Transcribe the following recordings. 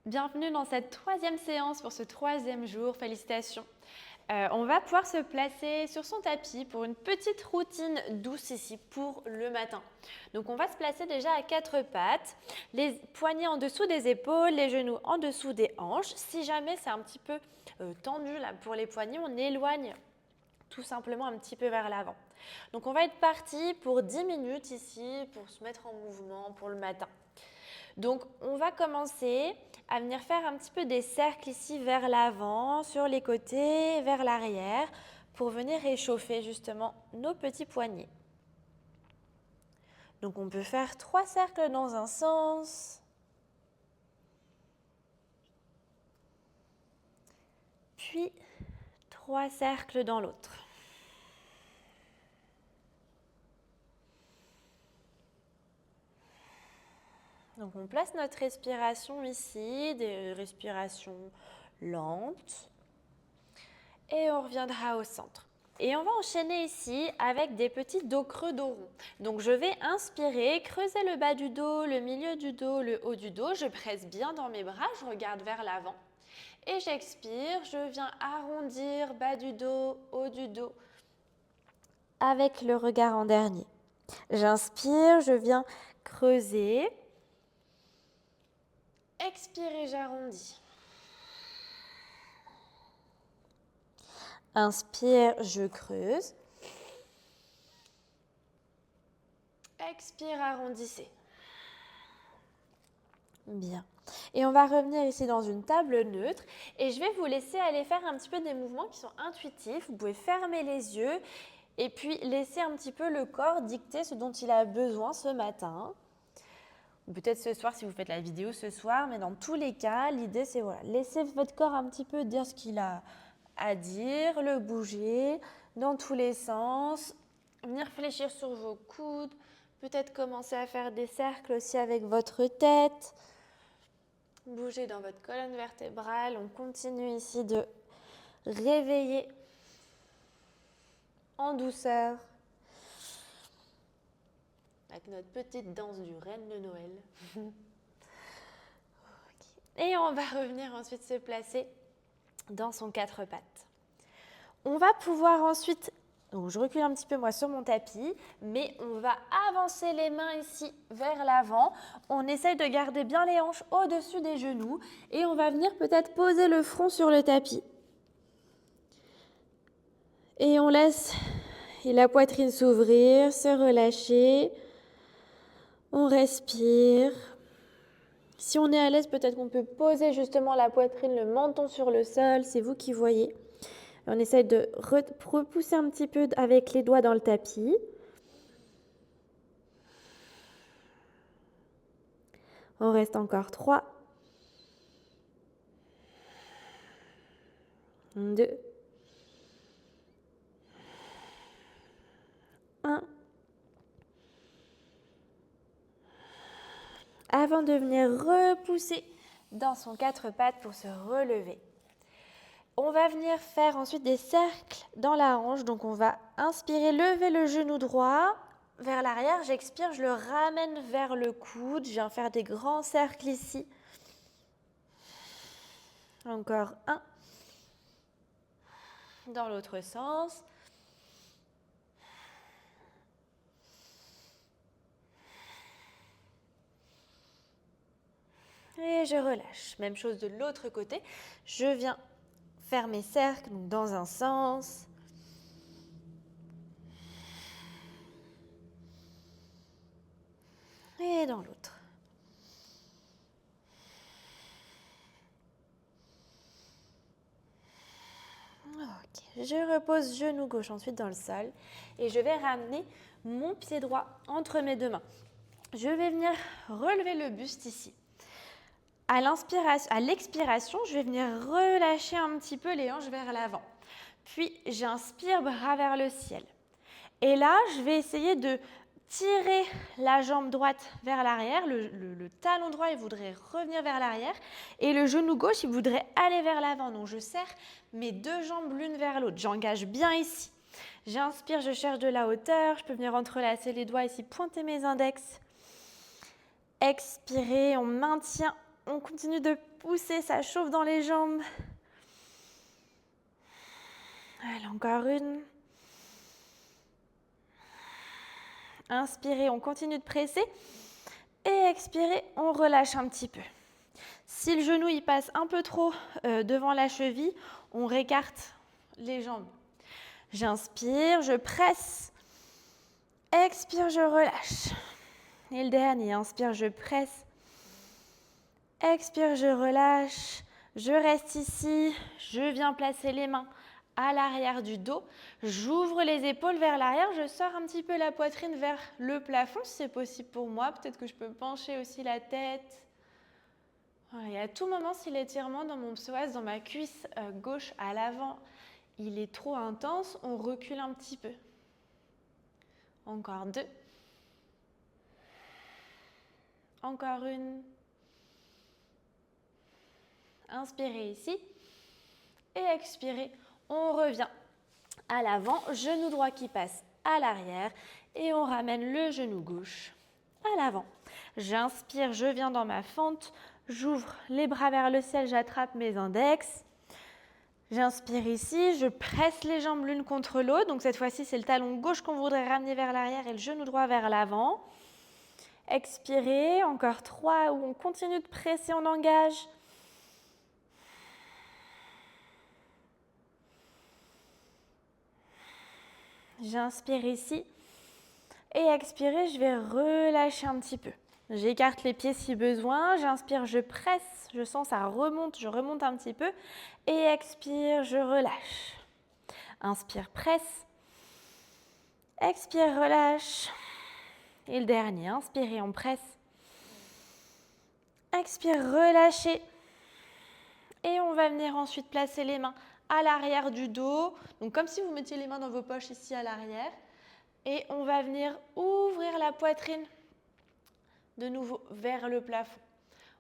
Bienvenue dans cette troisième séance pour ce troisième jour. Félicitations. On va pouvoir se placer sur son tapis pour une petite routine douce ici pour le matin. Donc on va se placer déjà à quatre pattes, les poignets en dessous des épaules, les genoux en dessous des hanches. Si jamais c'est un petit peu tendu là pour les poignets, on éloigne tout simplement un petit peu vers l'avant. Donc on va être parti pour 10 minutes ici pour se mettre en mouvement pour le matin. Donc, on va commencer à venir faire un petit peu des cercles ici vers l'avant, sur les côtés, vers l'arrière, pour venir réchauffer justement nos petits poignets. Donc, on peut faire 3 cercles dans un sens, puis 3 cercles dans l'autre. Donc, on place notre respiration ici, des respirations lentes. Et on reviendra au centre. Et on va enchaîner ici avec des petits dos creux, dos rond. Donc, je vais inspirer, creuser le bas du dos, le milieu du dos, le haut du dos. Je presse bien dans mes bras, je regarde vers l'avant. Et j'expire, je viens arrondir bas du dos, haut du dos, avec le regard en dernier. J'inspire, je viens creuser. Expirez, j'arrondis. Inspire, je creuse. Expire, arrondissez. Bien. Et on va revenir ici dans une table neutre et je vais vous laisser aller faire un petit peu des mouvements qui sont intuitifs. Vous pouvez fermer les yeux et puis laisser un petit peu le corps dicter ce dont il a besoin ce matin. Ou peut-être ce soir si vous faites la vidéo ce soir, mais dans tous les cas, l'idée c'est voilà, laisser votre corps un petit peu dire ce qu'il a à dire, le bouger dans tous les sens, venir fléchir sur vos coudes, peut-être commencer à faire des cercles aussi avec votre tête. Bougez dans votre colonne vertébrale. On continue ici de réveiller en douceur avec notre petite danse du Reine de Noël. Okay. Et on va revenir ensuite se placer dans son quatre pattes. On va pouvoir ensuite, donc je recule un petit peu moi sur mon tapis, mais on va avancer les mains ici vers l'avant. On essaye de garder bien les hanches au-dessus des genoux et on va venir peut-être poser le front sur le tapis. Et on laisse la poitrine s'ouvrir, se relâcher. On respire. Si on est à l'aise, peut-être qu'on peut poser justement la poitrine, le menton sur le sol. C'est vous qui voyez. On essaye de repousser un petit peu avec les doigts dans le tapis. On reste encore 3, 2, 1. Avant de venir repousser dans son quatre pattes pour se relever. On va venir faire ensuite des cercles dans la hanche. Donc on va inspirer, lever le genou droit vers l'arrière. J'expire, je le ramène vers le coude. Je viens faire des grands cercles ici. Encore 1. Dans l'autre sens. Et je relâche. Même chose de l'autre côté. Je viens faire mes cercles donc dans un sens. Et dans l'autre. Ok. Je repose genou gauche ensuite dans le sol. Et je vais ramener mon pied droit entre mes deux mains. Je vais venir relever le buste ici. À l'expiration, je vais venir relâcher un petit peu les hanches vers l'avant. Puis, j'inspire, bras vers le ciel. Et là, je vais essayer de tirer la jambe droite vers l'arrière. Le talon droit, il voudrait revenir vers l'arrière. Et le genou gauche, il voudrait aller vers l'avant. Donc, je serre mes deux jambes l'une vers l'autre. J'engage bien ici. J'inspire, je cherche de la hauteur. Je peux venir entrelacer les doigts ici, pointer mes index. Expirer, on maintient On continue de pousser, ça chauffe dans les jambes. Allez, encore une. Inspirez, on continue de presser. Et expirez, on relâche un petit peu. Si le genou il passe un peu trop devant la cheville, on réécarte les jambes. J'inspire, je presse. Expire, je relâche. Et le dernier, inspire, je presse. Expire, je relâche. Je reste ici. Je viens placer les mains à l'arrière du dos. J'ouvre les épaules vers l'arrière. Je sors un petit peu la poitrine vers le plafond si c'est possible pour moi. Peut-être que je peux pencher aussi la tête. Voilà, et à tout moment, si l'étirement dans mon psoas, dans ma cuisse gauche à l'avant, il est trop intense, on recule un petit peu. Encore 2. Encore une. Inspirez ici. Et expirez. On revient à l'avant. Genou droit qui passe à l'arrière. Et on ramène le genou gauche à l'avant. J'inspire, je viens dans ma fente. J'ouvre les bras vers le ciel, j'attrape mes index. J'inspire ici, je presse les jambes l'une contre l'autre. Donc cette fois-ci, c'est le talon gauche qu'on voudrait ramener vers l'arrière et le genou droit vers l'avant. Expirez, encore 3 où on continue de presser, on engage. J'inspire ici. Et expirez, je vais relâcher un petit peu. J'écarte les pieds si besoin. J'inspire, je presse. Je sens ça remonte, je remonte un petit peu. Et expire, je relâche. Inspire, presse. Expire, relâche. Et le dernier, inspirez, on presse. Expire, relâchez. Et on va venir ensuite placer les mains à l'arrière du dos. Donc comme si vous mettiez les mains dans vos poches ici à l'arrière. Et on va venir ouvrir la poitrine de nouveau vers le plafond.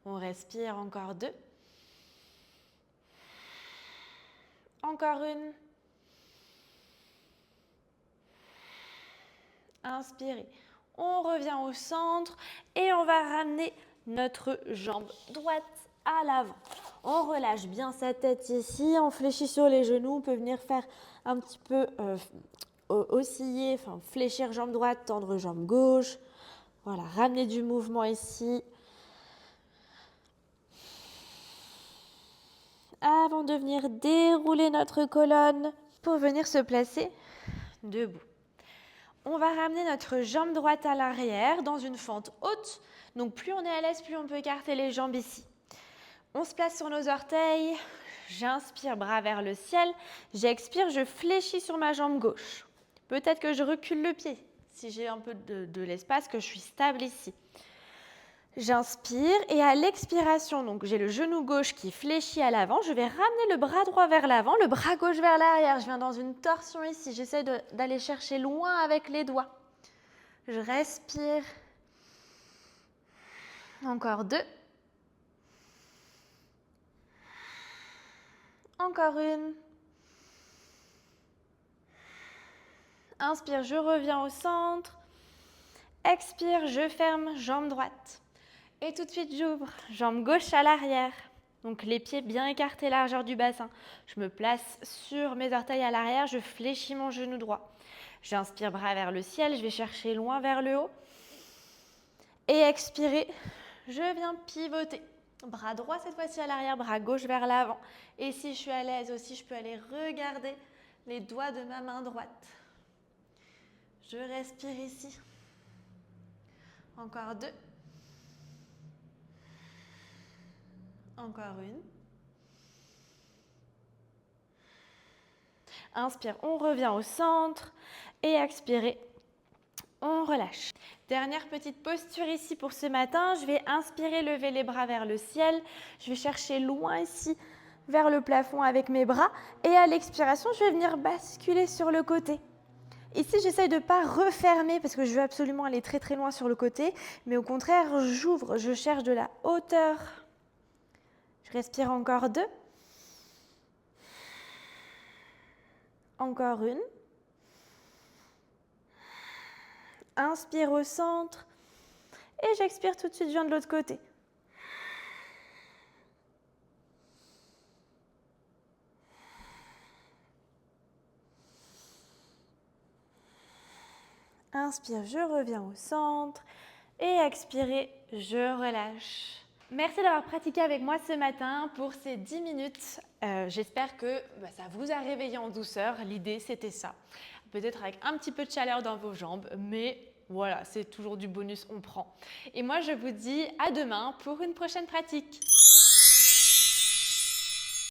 On respire, encore 2. Encore une. Inspirez. On revient au centre et on va ramener notre jambe droite à l'avant. On relâche bien sa tête ici, on fléchit sur les genoux, on peut venir faire un petit peu osciller, enfin fléchir jambe droite, tendre jambe gauche. Voilà, ramener du mouvement ici. Avant de venir dérouler notre colonne pour venir se placer debout. On va ramener notre jambe droite à l'arrière dans une fente haute. Donc plus on est à l'aise, plus on peut écarter les jambes ici. On se place sur nos orteils. J'inspire, bras vers le ciel. J'expire, je fléchis sur ma jambe gauche. Peut-être que je recule le pied si j'ai un peu de l'espace, que je suis stable ici. J'inspire et à l'expiration, donc j'ai le genou gauche qui fléchit à l'avant. Je vais ramener le bras droit vers l'avant, le bras gauche vers l'arrière. Je viens dans une torsion ici. J'essaie d'aller chercher loin avec les doigts. Je respire. Encore 2. Encore une. Inspire, je reviens au centre. Expire, je ferme, jambe droite. Et tout de suite, j'ouvre, jambe gauche à l'arrière. Donc les pieds bien écartés, largeur du bassin. Je me place sur mes orteils à l'arrière, je fléchis mon genou droit. J'inspire, bras vers le ciel, je vais chercher loin vers le haut. Et expirez, je viens pivoter. Bras droit cette fois-ci à l'arrière, bras gauche vers l'avant. Et si je suis à l'aise aussi, je peux aller regarder les doigts de ma main droite. Je respire ici. Encore 2. Encore une. Inspire, on revient au centre. Et expirez, on relâche. Dernière petite posture ici pour ce matin. Je vais inspirer, lever les bras vers le ciel. Je vais chercher loin ici vers le plafond avec mes bras. Et à l'expiration, je vais venir basculer sur le côté. Ici, j'essaye de ne pas refermer parce que je veux absolument aller très très loin sur le côté. Mais au contraire, j'ouvre, je cherche de la hauteur. Je respire encore 2. Encore une. Inspire au centre. Et j'expire tout de suite, je viens de l'autre côté. Inspire, je reviens au centre. Et expirez, je relâche. Merci d'avoir pratiqué avec moi ce matin pour ces 10 minutes. J'espère que ça vous a réveillé en douceur. L'idée, c'était ça. Peut-être avec un petit peu de chaleur dans vos jambes, mais voilà, c'est toujours du bonus, on prend. Et moi, je vous dis à demain pour une prochaine pratique.